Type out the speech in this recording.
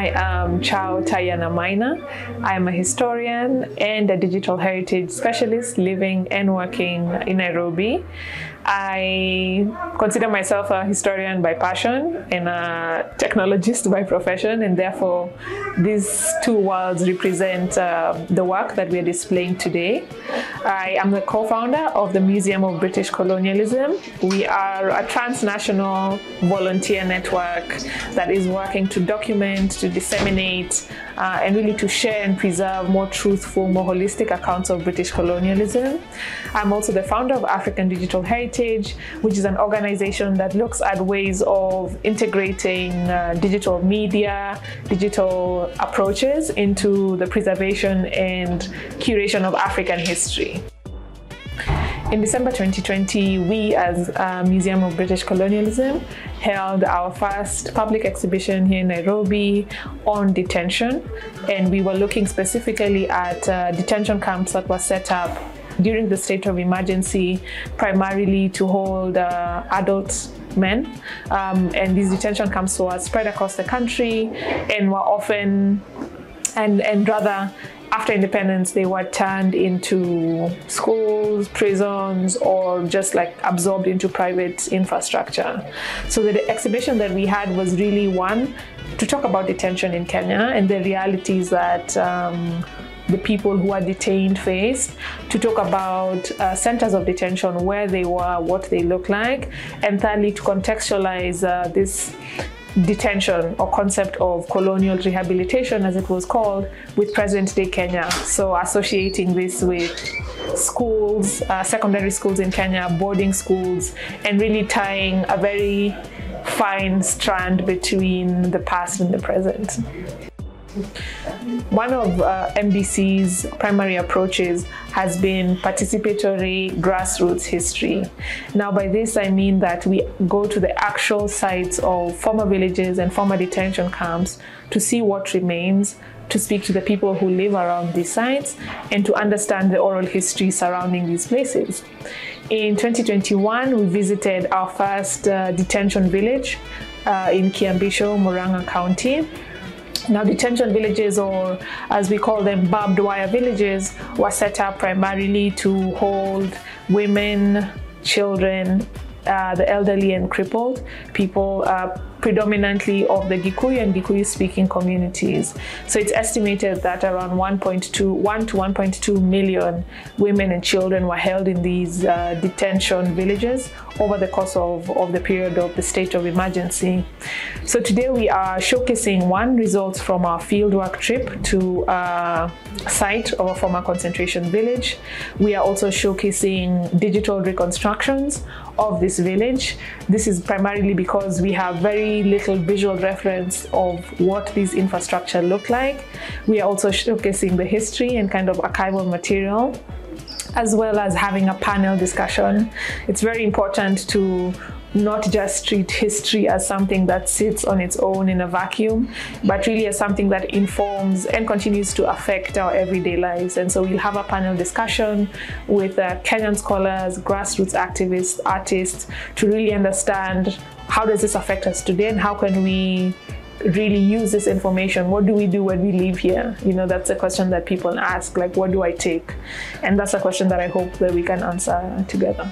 I am Chao Tayana. I am a historian and a digital heritage specialist living and working in Nairobi. I consider myself a historian by passion and a technologist by profession, and therefore these two worlds represent the work that we are displaying today. I am the co-founder of the Museum of British Colonialism. We are a transnational volunteer network that is working to document, to disseminate, and really to share and preserve more truthful, more holistic accounts of British colonialism. I'm also the founder of African Digital Heritage, which is an organization that looks at ways of integrating digital media, digital approaches into the preservation and curation of African history. In December 2020, we as Museum of British Colonialism held our first public exhibition here in Nairobi on detention, and we were looking specifically at detention camps that were set up during the state of emergency, primarily to hold adult men. And these detention camps were spread across the country and were often, and rather, after independence, they were turned into schools, prisons, or just like absorbed into private infrastructure. So the exhibition that we had was really one to talk about detention in Kenya and the realities that the people who are detained faced, to talk about centers of detention, where they were, what they look like, and thirdly to contextualize this detention or concept of colonial rehabilitation, as it was called, with present-day Kenya. So associating this with schools, secondary schools in Kenya, boarding schools, and really tying a very fine strand between the past and the present. One of MBC's primary approaches has been participatory grassroots history. Now, by this I mean that we go to the actual sites of former villages and former detention camps to see what remains, to speak to the people who live around these sites, and to understand the oral history surrounding these places. In 2021, we visited our first detention village in Kiambisho, Murang'a County. Now, detention villages, or as we call them, barbed wire villages, were set up primarily to hold women, children, the elderly and crippled, people predominantly of the Gikuyu and Gikuyu-speaking communities. So it's estimated that around 1 to 1.2 million women and children were held in these detention villages over the course of the period of the state of emergency. So today we are showcasing results from our fieldwork trip to a site of a former concentration village. We are also showcasing digital reconstructions of this village. This is primarily because we have very little visual reference of what these infrastructure look like. We are also showcasing the history and kind of archival material, as well as having a panel discussion. It's very important to not just treat history as something that sits on its own in a vacuum, but really as something that informs and continues to affect our everyday lives. And so we'll have a panel discussion with Kenyan scholars, grassroots activists, artists, to really understand how does this affect us today and how can we really use this information. What do we do when we leave here? You know, that's a question that people ask, like, what do I take? And that's a question that I hope that we can answer together.